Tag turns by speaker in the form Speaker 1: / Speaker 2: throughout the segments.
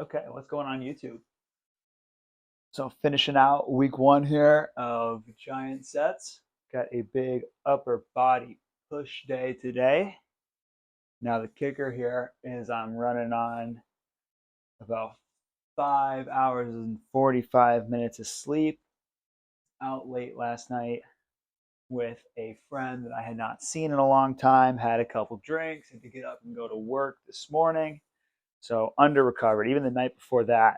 Speaker 1: Okay, what's going on YouTube? So finishing out week one here of giant sets. Got a big upper body push day today. Now the kicker here is I'm running on about 5 hours and 45 minutes of sleep. Out late last night with a friend that I had not seen in a long time. Had a couple drinks, had to get up and go to work this morning. So under recovered. Even the night before that,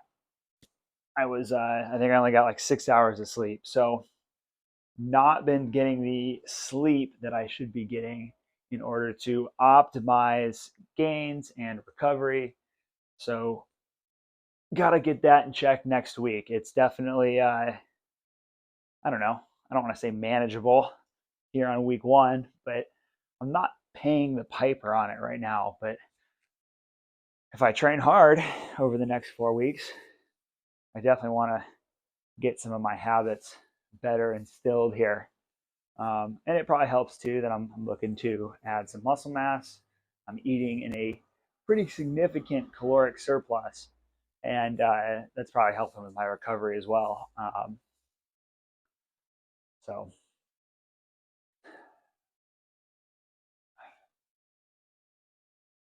Speaker 1: I think I only got like 6 hours of sleep. So not been getting the sleep that I should be getting in order to optimize gains and recovery. So got to get that in check next week. It's definitely I don't know. I don't want to say manageable here on week one, but I'm not paying the piper on it right now. But if I train hard over the next 4 weeks, I definitely want to get some of my habits better instilled here. And it probably helps too that I'm looking to add some muscle mass. I'm eating in a pretty significant caloric surplus, and that's probably helping with my recovery as well. So,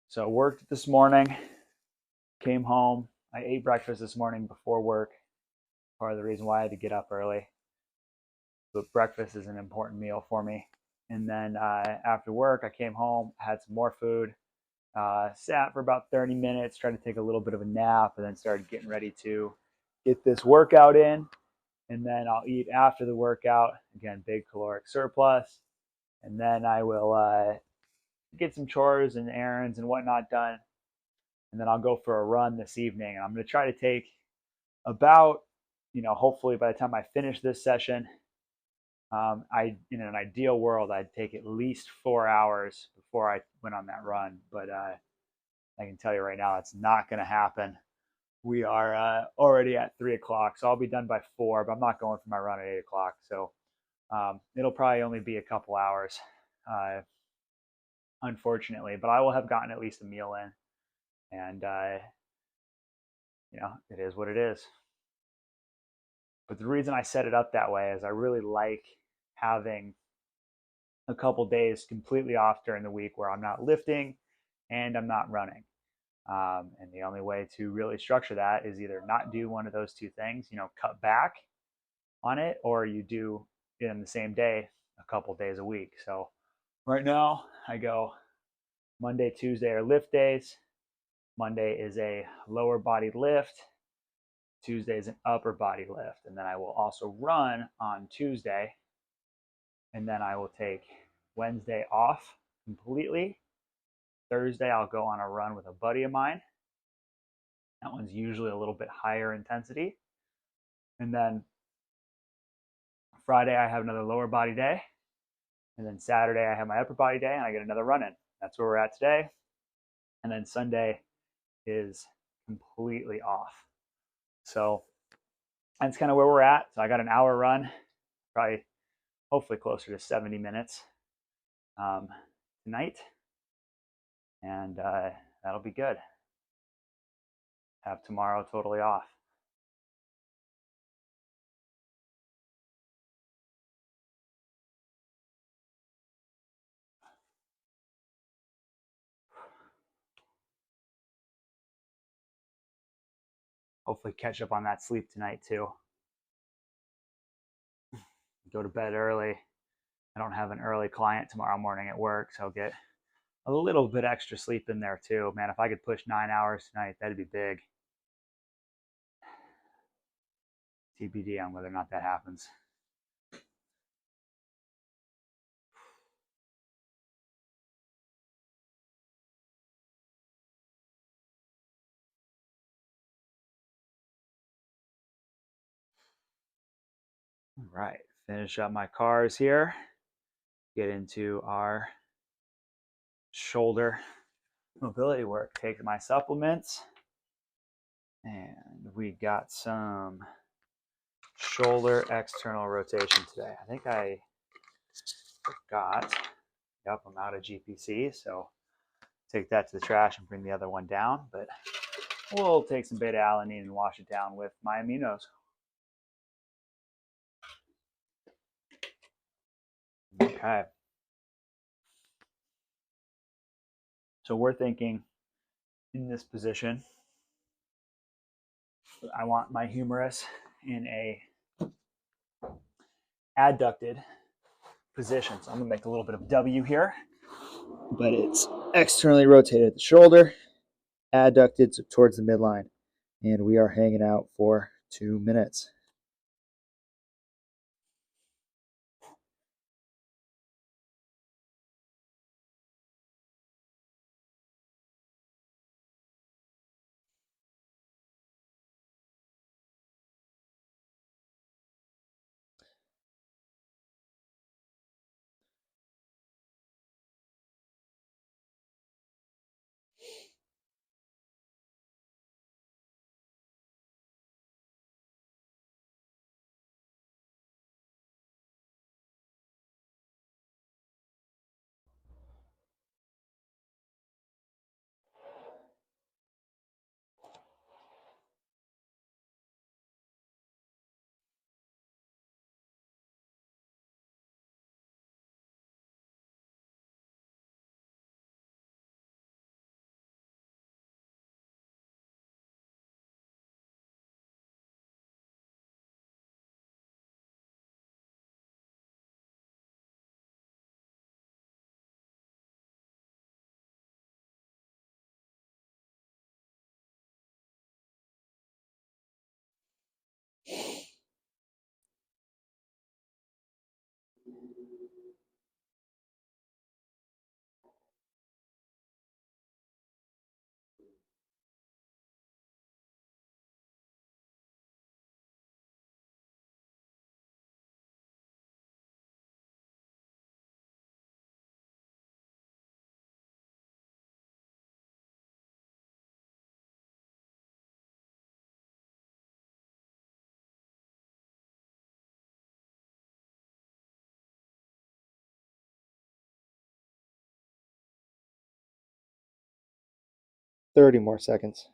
Speaker 1: so worked this morning, came home. I ate breakfast this morning before work. Part of the reason why I had to get up early. But breakfast is an important meal for me. And then after work, I came home, had some more food, sat for about 30 minutes, tried to take a little bit of a nap, and then started getting ready to get this workout in. And then I'll eat after the workout. Again, big caloric surplus. And then I will get some chores and errands and whatnot done. And then I'll go for a run this evening. And I'm going to try to take about, hopefully by the time I finish this session, in an ideal world, I'd take at least 4 hours before I went on that run. But I can tell you right now, it's not going to happen. We are already at 3 o'clock, so I'll be done by 4. But I'm not going for my run at 8 o'clock, so it'll probably only be a couple hours, uh, unfortunately. But I will have gotten at least a meal in, and it is what it is. But the reason I set it up that way is I really like having a couple days completely off during the week where I'm not lifting and I'm not running. And the only way to really structure that is either not do one of those two things, cut back on it, or you do it in the same day, a couple days a week. So right now I go Monday, Tuesday are lift days. Monday is a lower body lift. Tuesday is an upper body lift. And then I will also run on Tuesday. And then I will take Wednesday off completely. Thursday, I'll go on a run with a buddy of mine. That one's usually a little bit higher intensity. And then Friday, I have another lower body day. And then Saturday, I have my upper body day and I get another run in. That's where we're at today. And then Sunday is completely off. So that's kind of where we're at. So I got an hour run, probably hopefully closer to 70 minutes tonight. And that'll be good. Have tomorrow totally off. Hopefully catch up on that sleep tonight too. Go to bed early. I don't have an early client tomorrow morning at work, so I'll get a little bit extra sleep in there too. Man, if I could push 9 hours tonight, that'd be big. TBD on whether or not that happens. All right, finish up my cars here. Get into our shoulder mobility work. Take my supplements. And we got some shoulder external rotation today. I think I forgot. Yep, I'm out of GPC, so take that to the trash and bring the other one down. But We'll take some beta alanine and wash it down with my aminos. Okay. So we're thinking in this position, I want my humerus in a adducted position. So I'm going to make a little bit of W here, but it's externally rotated at the shoulder, adducted towards the midline. And we are hanging out for 2 minutes. Thirty more seconds.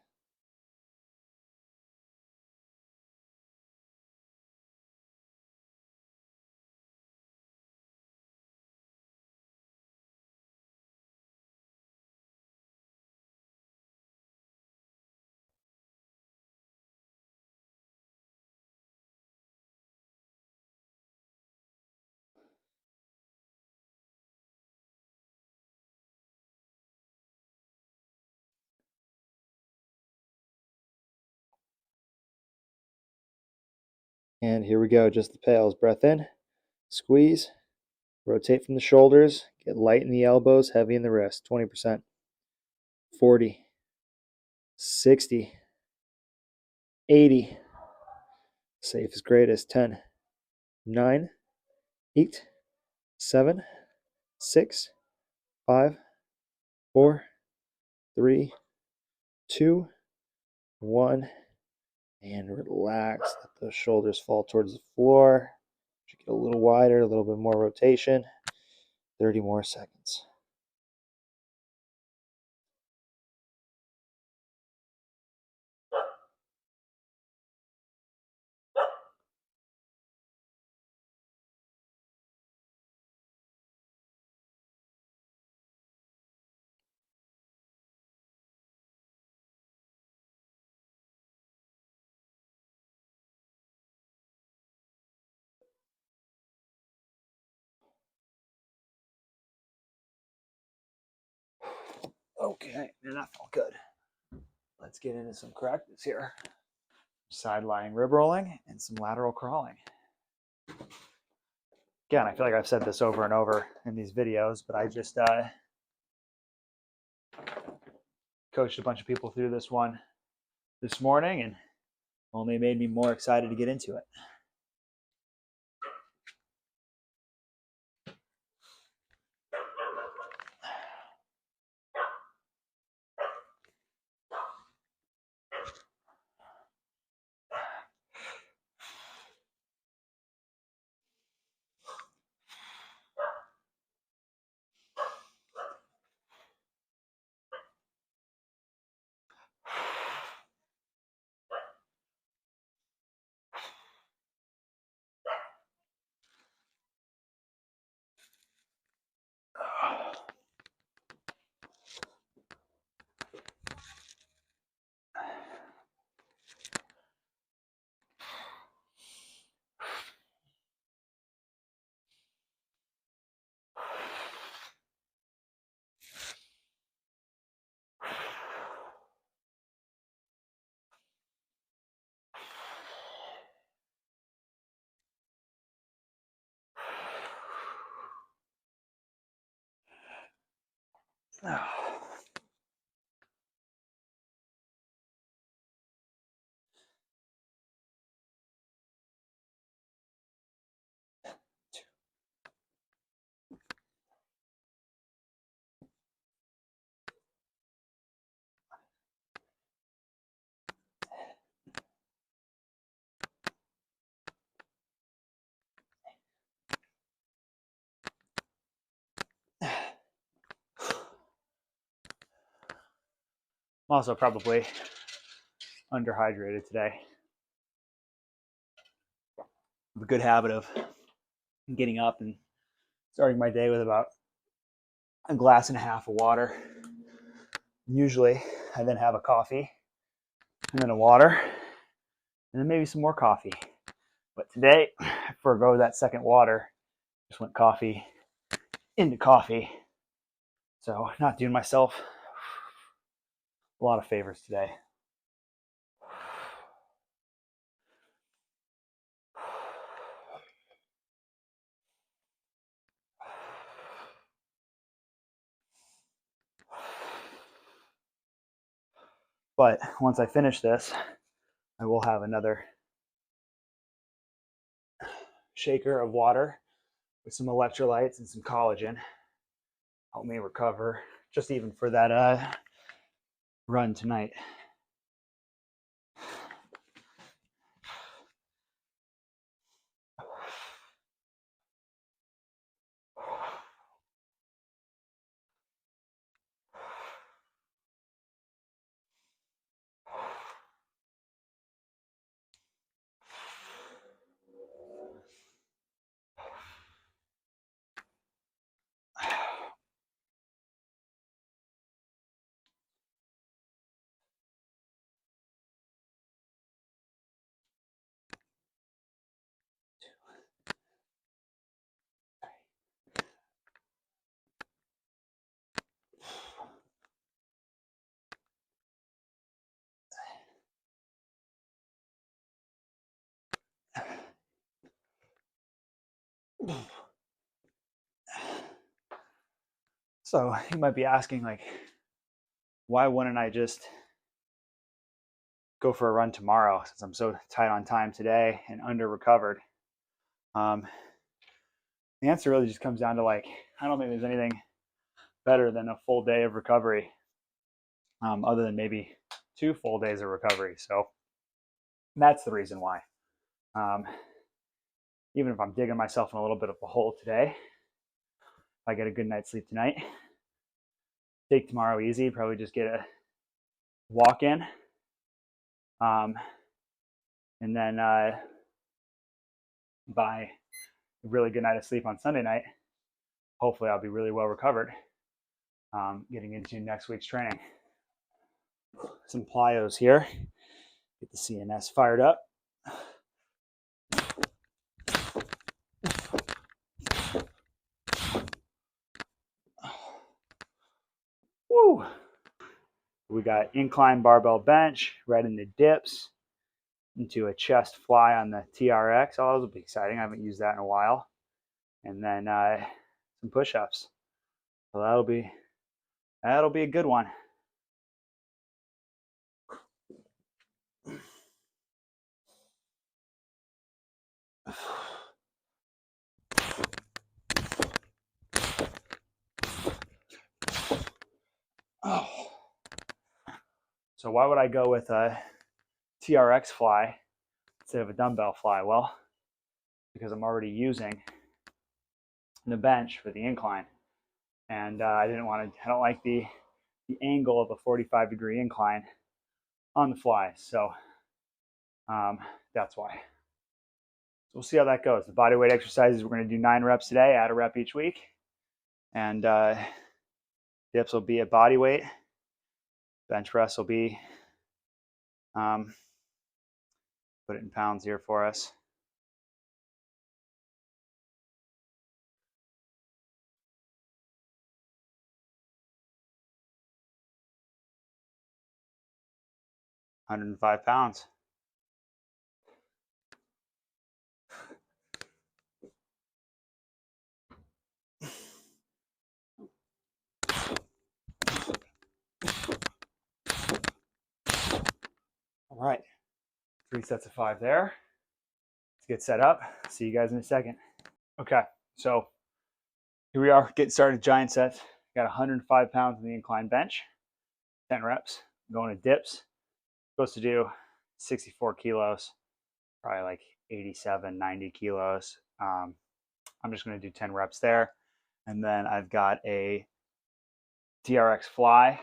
Speaker 1: And here we go, just the pails. Breath in, squeeze, rotate from the shoulders, get light in the elbows, heavy in the wrist, 20%. 40, 60, 80. Safe is greatest. 10, 9, 8, 7, 6, 5, 4, 3, 2, 1. And relax. Let the shoulders fall towards the floor. Get a little wider, a little bit more rotation. 30 more seconds. Okay, and that felt good. Let's get into some correctives here. Side lying rib rolling and some lateral crawling. Again, I feel like I've said this over and over in these videos, but I just coached a bunch of people through this one this morning and only made me more excited to get into it. I'm also probably underhydrated today. I have a good habit of getting up and starting my day with about a glass and a half of water. Usually, I then have a coffee and then a water and then maybe some more coffee. But today, I forego that second water. Just went coffee into coffee. So, not doing myself a lot of favors today. But once I finish this, I will have another shaker of water with some electrolytes and some collagen. Help me recover just even for that run tonight. So you might be asking, like, why wouldn't I just go for a run tomorrow since I'm so tight on time today and under recovered? The answer really just comes down to, like, I don't think there's anything better than a full day of recovery, other than maybe 2 full days of recovery. So that's the reason why. Even if I'm digging myself in a little bit of a hole today, if I get a good night's sleep tonight, take tomorrow easy, probably just get a walk in, and then by a really good night of sleep on Sunday night, hopefully I'll be really well recovered getting into next week's training. Some plyos here, get the CNS fired up. Woo! We got incline barbell bench, right into dips, into a chest fly on the TRX. Oh, those will be exciting. I haven't used that in a while. And then some push-ups. So that'll be a good one. Oh. So why would I go with a TRX fly instead of a dumbbell fly? Well, because I'm already using the bench for the incline, and I don't like the angle of a 45-degree incline on the fly. So that's why. So we'll see how that goes. The body weight exercises, we're going to do 9 reps today, add a rep each week, and dips will be at body weight. Bench press will be, put it in pounds here for us. £105. right, 3 sets of 5 there. Let's get set up. See you guys in a second. Okay, so here we are getting started. Giant sets. Got 105 pounds on the incline bench, 10 reps. I'm going to dips. Supposed to do 64 kilos, probably like 87, 90 kilos. I'm just going to do 10 reps there. And then I've got a TRX fly,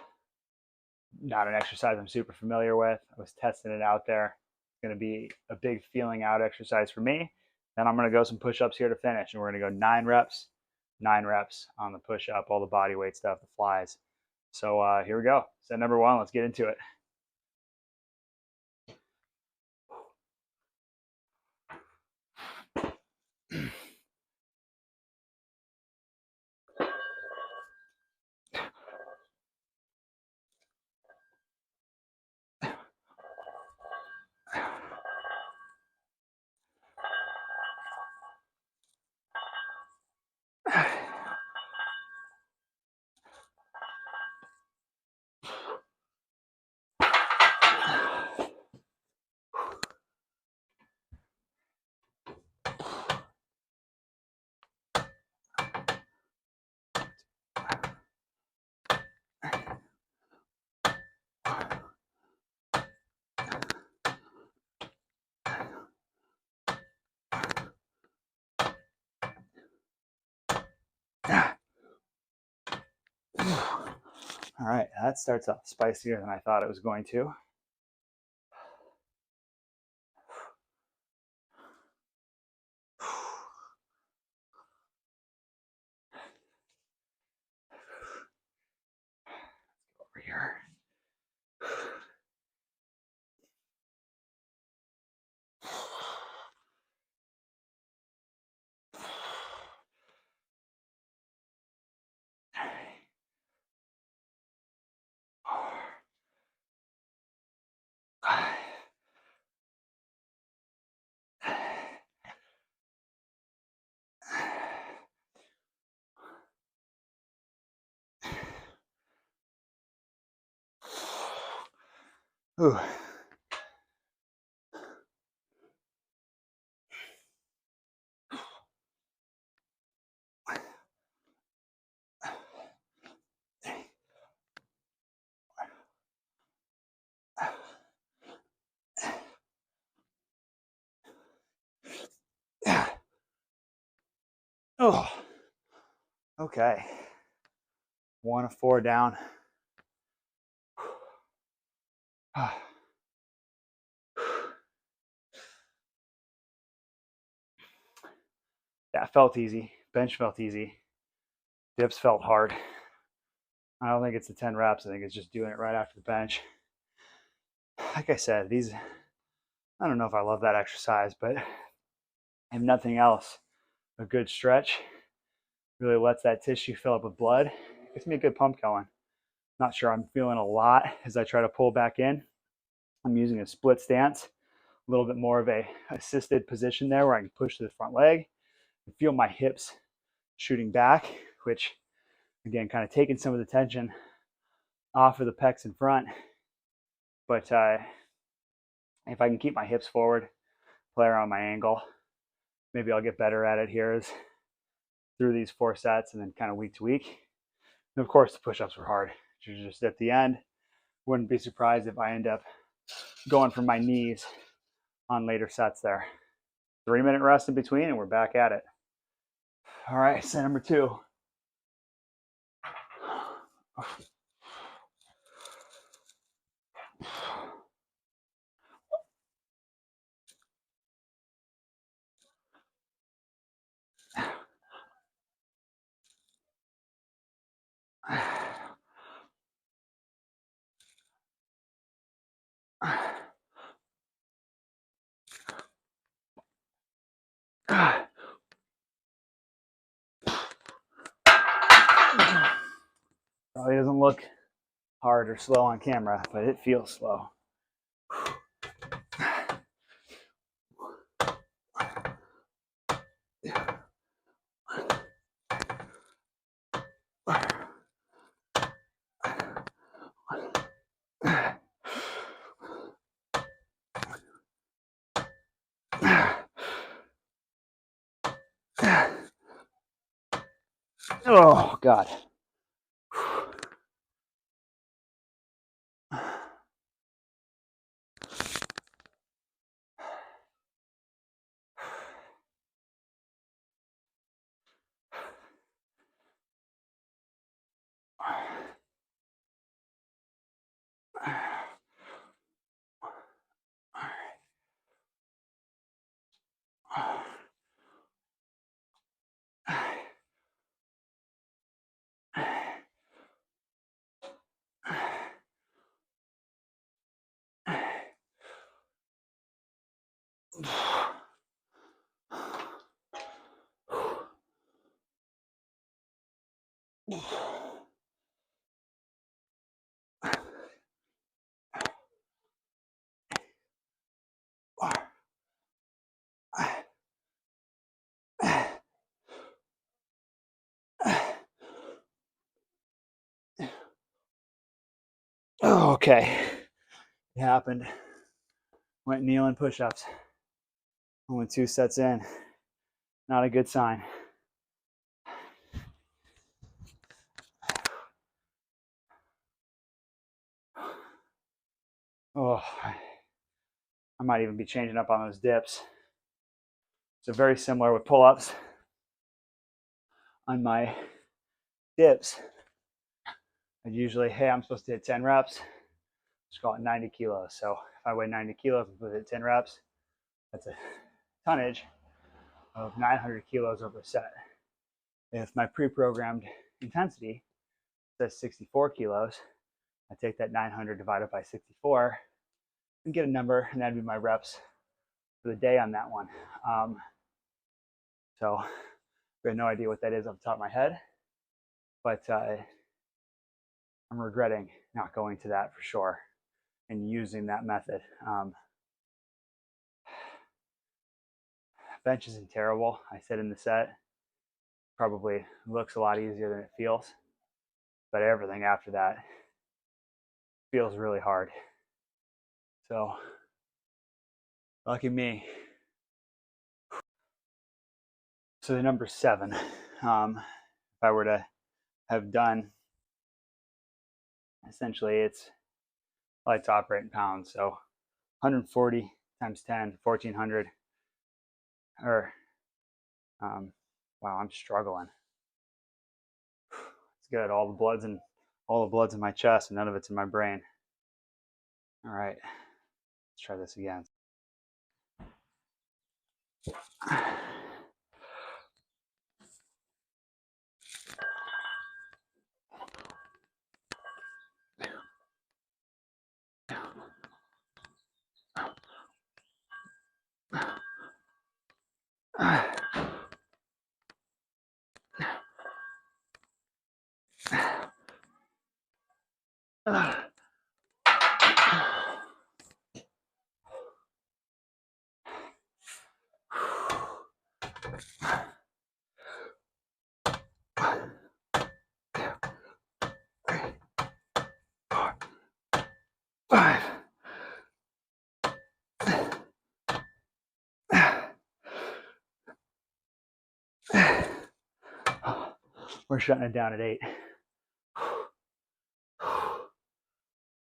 Speaker 1: not an exercise I'm super familiar with. I was testing it out there. It's going to be a big feeling out exercise for me. Then I'm going to go some push-ups here to finish, and we're going to go 9 reps on the push-up, all the body weight stuff, the flies. So here we go. Set number 1. Let's get into it. All right, that starts off spicier than I thought it was going to. Over here. Ooh. Oh, okay. 1 of 4 down. That felt easy. Bench felt easy. Dips felt hard. I don't think it's the 10 reps. I think it's just doing it right after the bench. Like I said, I don't know if I love that exercise, but if nothing else, a good stretch really lets that tissue fill up with blood. Gets me a good pump going. Not sure I'm feeling a lot as I try to pull back in. I'm using a split stance, a little bit more of a assisted position there where I can push to the front leg and feel my hips shooting back, which again, kind of taking some of the tension off of the pecs in front. But if I can keep my hips forward, play around my angle, maybe I'll get better at it here as through these 4 sets and then kind of week to week. And of course, the push-ups were hard. Just at the end, wouldn't be surprised if I end up going for my knees on later sets there. 3-minute rest in between, and we're back at it. All right, set number 2. Probably doesn't look hard or slow on camera, but it feels slow. Oh, God. Oh, okay. It happened. Went kneeling push-ups. Only 2 sets in. Not a good sign. Oh, I might even be changing up on those dips. So very similar with pull-ups. On my dips, I'd usually, hey, I'm supposed to hit 10 reps. Just call it 90 kilos. So if I weigh 90 kilos and hit 10 reps, that's a tonnage of 900 kilos over a set. If my pre-programmed intensity says 64 kilos, I take that 900 divided by 64 and get a number, and that'd be my reps for the day on that one. So I have no idea what that is off the top of my head, but I'm regretting not going to that for sure and using that method. Bench isn't terrible. I said in the set, probably looks a lot easier than it feels, but everything after that feels really hard. So lucky me. So the number 7, if I were to have done, essentially it's, I like to operate in pounds, so 140 times 10, 1400, or wow, I'm struggling. It's good. All the blood's in my chest, and none of it's in my brain. All right, let's try this again. We're shutting it down at 8.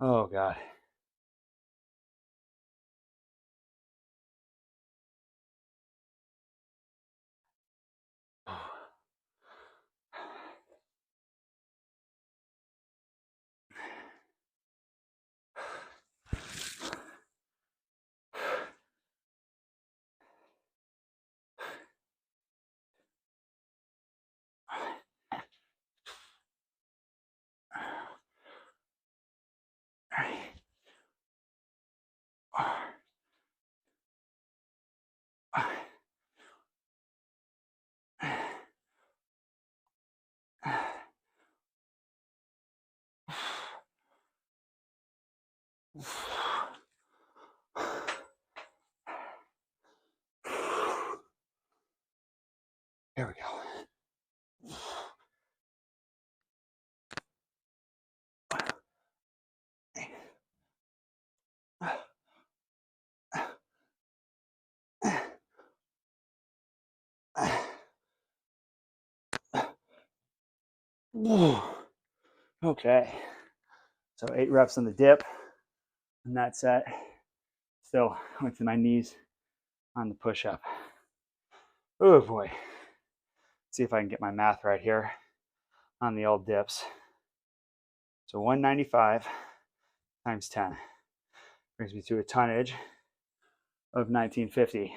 Speaker 1: Oh, God. Here we go. Okay, so 8 reps on the dip in that set. Still went to my knees on the push-up. Oh boy. Let's see if I can get my math right here on the old dips. So 195 times 10 brings me to a tonnage of 1950.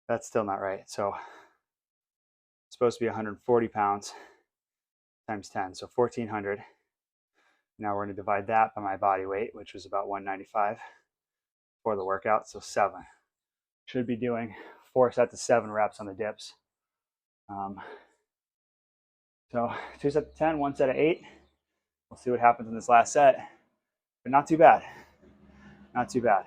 Speaker 1: That's still not right. So it's supposed to be 140 pounds times 10, so 1400. Now we're going to divide that by my body weight, which was about 195 for the workout, so 7. Should be doing 4 sets of 7 reps on the dips. So 2 sets of 10, 1 set of 8. We'll see what happens in this last set, but not too bad. Not too bad.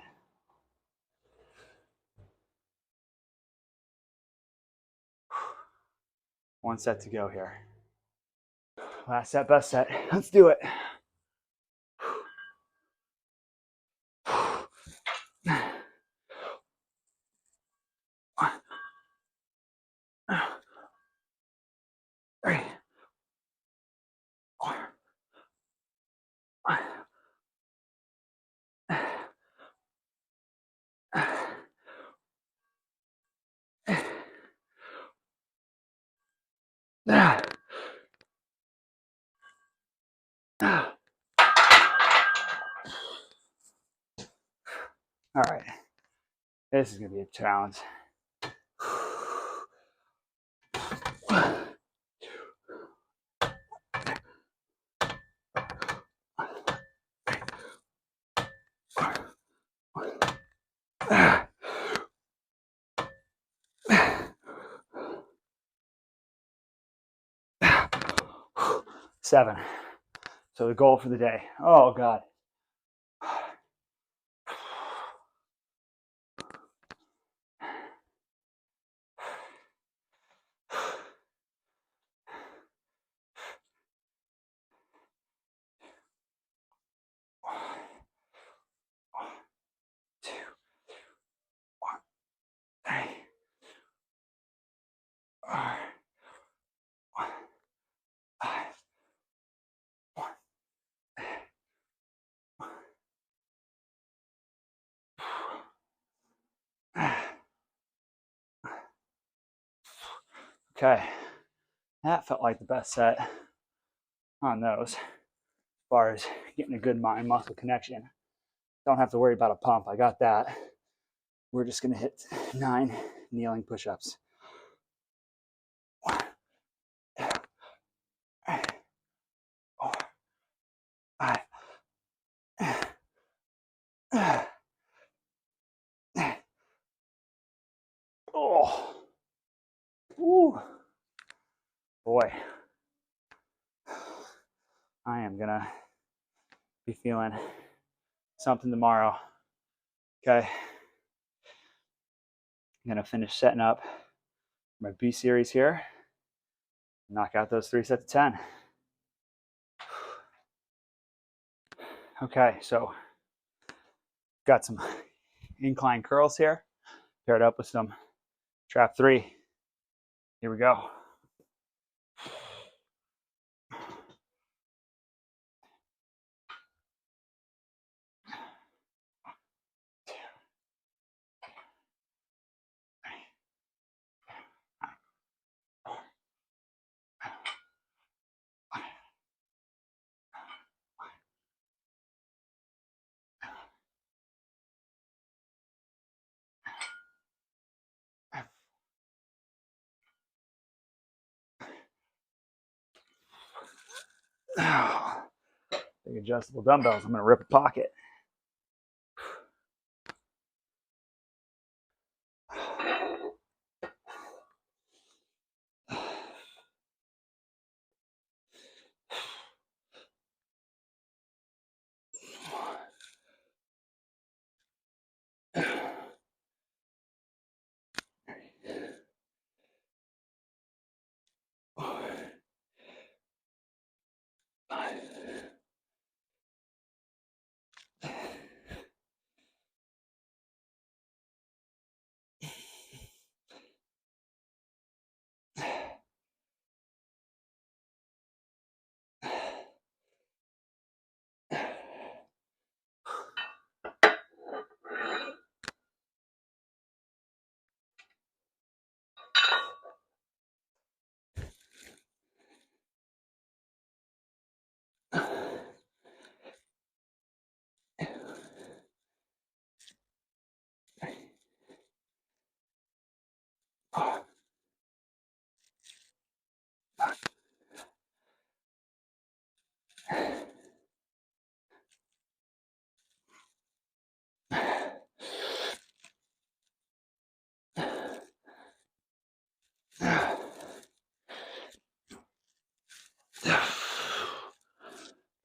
Speaker 1: One set to go here. Last set, best set. Let's do it. Three. 4. All right. This is going to be a challenge. Seven. So the goal for the day. Oh, God. Okay, that felt like the best set on those as far as getting a good mind muscle connection. Don't have to worry about a pump. I got that. We're just going to hit 9 kneeling push-ups. 1, 2, 3, 4, 5. Oh, ooh, boy, I am gonna be feeling something tomorrow. Okay, I'm gonna finish setting up my B series here. Knock out those 3 sets of 10. Okay, so got some incline curls here, paired up with some trap 3. Here we go. Big adjustable dumbbells. I'm gonna rip a pocket.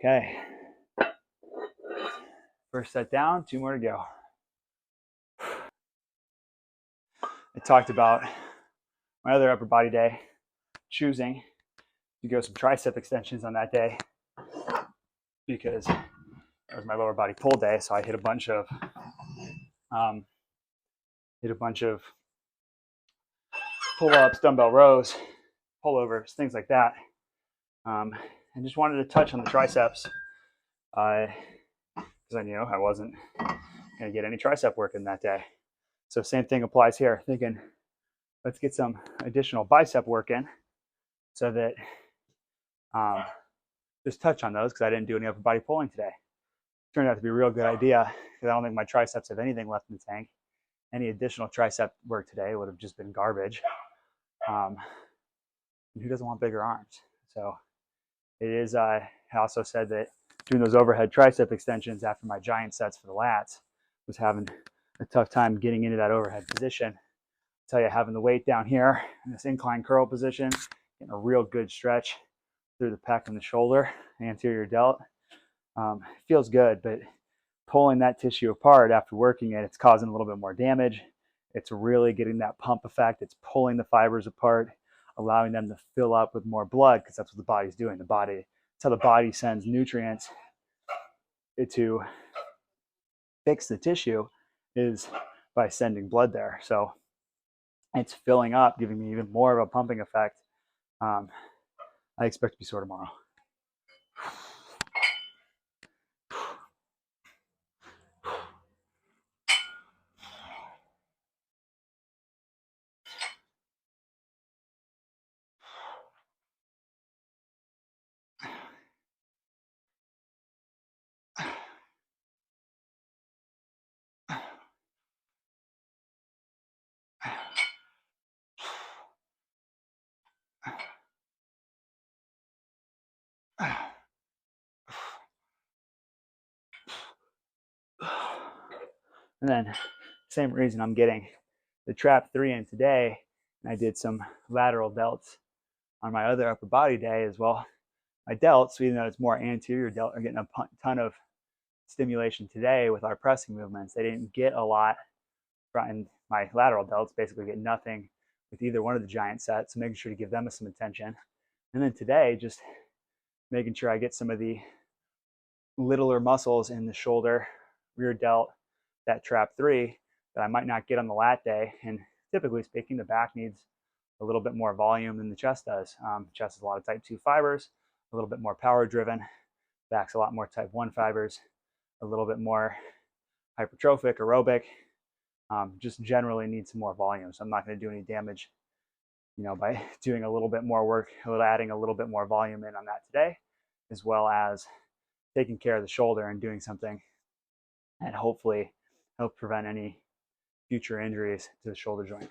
Speaker 1: Okay. First set down, 2 more to go. I talked about my other upper body day, choosing to go some tricep extensions on that day because it was my lower body pull day. So I hit a bunch of pull-ups, dumbbell rows, pullovers, things like that. And just wanted to touch on the triceps because I knew I wasn't going to get any tricep work in that day. So same thing applies here. Thinking, let's get some additional bicep work in so that just touch on those because I didn't do any upper body pulling today. Turned out to be a real good idea because I don't think my triceps have anything left in the tank. Any additional tricep work today would have just been garbage. Who doesn't want bigger arms? So it is, I also said that doing those overhead tricep extensions after my giant sets for the lats was having a tough time getting into that overhead position. I tell you, having the weight down here in this incline curl position, getting a real good stretch through the pec and the shoulder, anterior delt, feels good, but pulling that tissue apart after working it, it's causing a little bit more damage. It's really getting that pump effect. It's pulling the fibers apart, allowing them to fill up with more blood because that's what the body's doing. That's how the body sends nutrients to fix the tissue, is by sending blood there. So it's filling up, giving me even more of a pumping effect. I expect to be sore tomorrow. And then same reason I'm getting the trap 3 in today, and I did some lateral delts on my other upper body day as well. My delts, even though it's more anterior delt, are getting a ton of stimulation today with our pressing movements. They didn't get a lot, and my lateral delts basically get nothing with either one of the giant sets, so making sure to give them some attention. And then today, just making sure I get some of the littler muscles in the shoulder, rear delt, that trap 3 that I might not get on the lat day. And typically speaking, the back needs a little bit more volume than the chest does. Chest has a lot of type 2 fibers, a little bit more power driven. Back's a lot more type 1 fibers, a little bit more hypertrophic, aerobic. Just generally need some more volume. So I'm not going to do any damage, by doing a little bit more work, adding a little bit more volume in on that today, as well as taking care of the shoulder and doing something and hopefully help prevent any future injuries to the shoulder joint.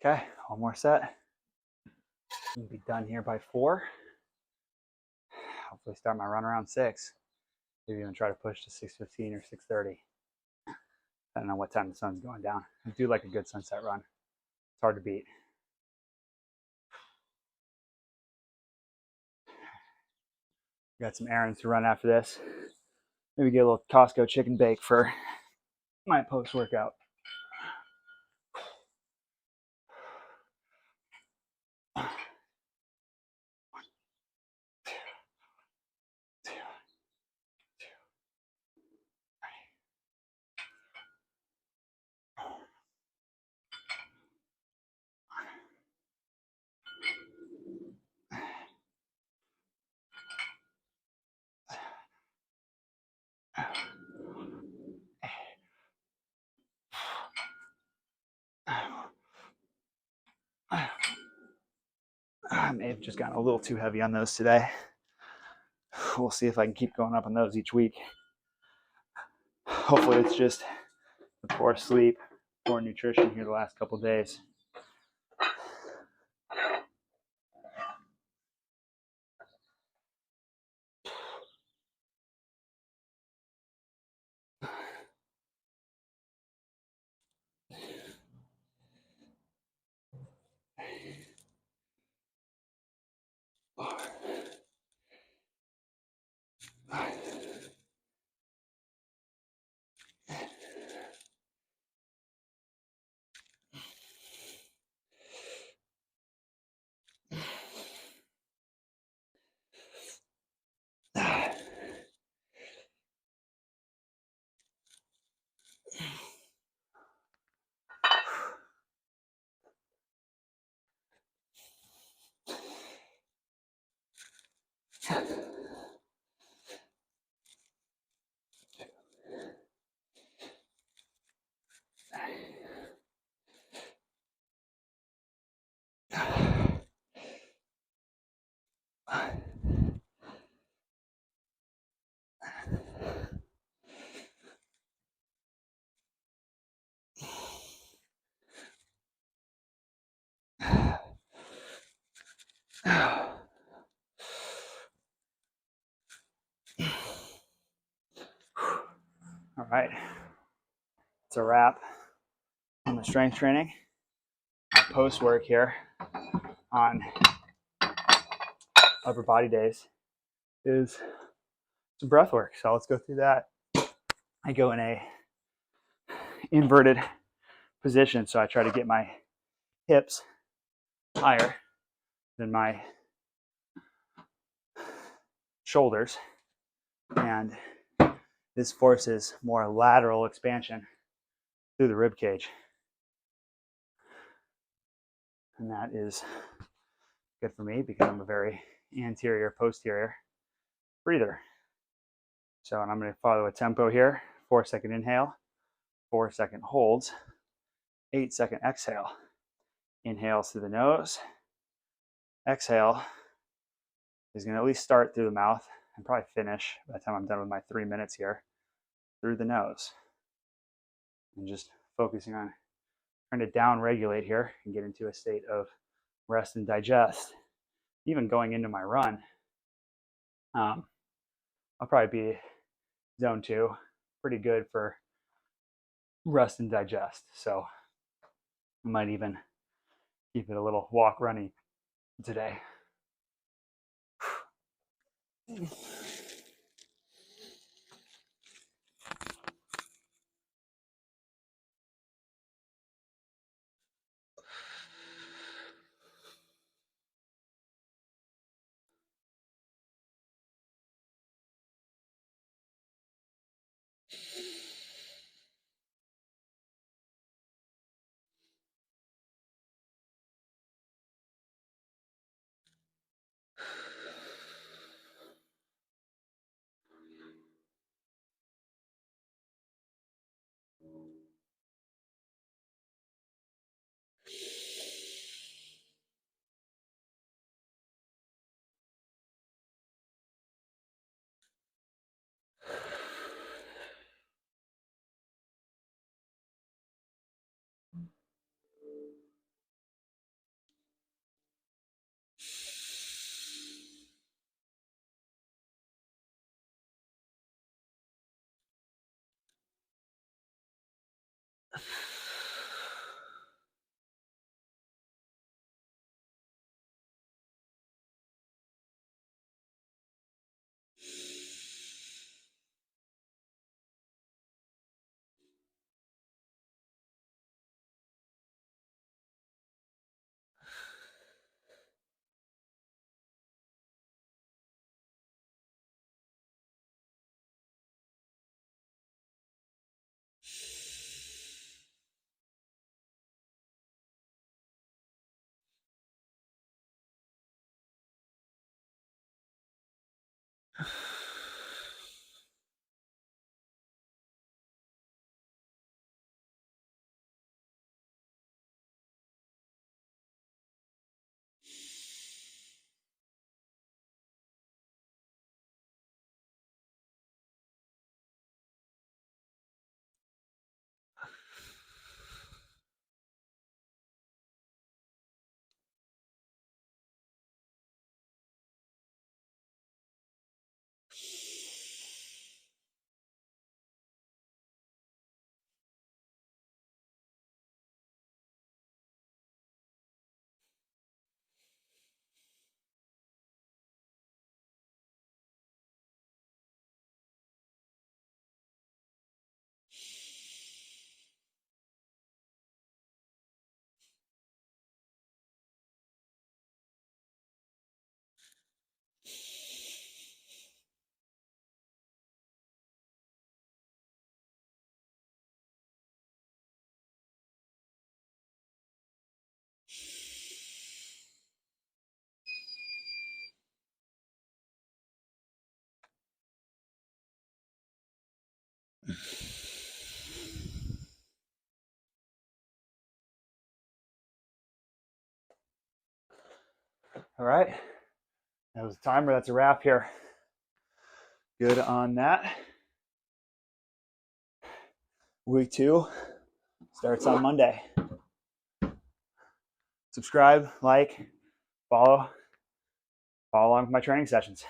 Speaker 1: Okay, one more set. We'll be done here by 4. Hopefully start my run around 6. Maybe even try to push to 6:15 or 6:30. I don't know what time the sun's going down. I do like a good sunset run. It's hard to beat. Got some errands to run after this. Maybe get a little Costco chicken bake for my post workout. I may have just gotten a little too heavy on those today. We'll see if I can keep going up on those each week. Hopefully it's just the poor sleep, poor nutrition here the last couple days. All right, it's a wrap on the strength training. My post work here on upper body days is some breath work. So let's go through that. I go in a inverted position, so I try to get my hips higher than my shoulders, and this forces more lateral expansion through the rib cage, and that is good for me because I'm a very anterior posterior breather. So, and I'm going to follow a tempo here: 4-second inhale, 4-second holds, 8-second exhale. Inhales through the nose. Exhale is going to at least start through the mouth and probably finish by the time I'm done with my 3 minutes here through the nose. And just focusing on trying to down regulate here and get into a state of rest and digest. Even going into my run, I'll probably be zone 2, pretty good for rest and digest. So I might even keep it a little walk running today. All right. That was the timer. That's a wrap here. Good on that. Week 2 starts on Monday. Subscribe, like, follow along with my training sessions.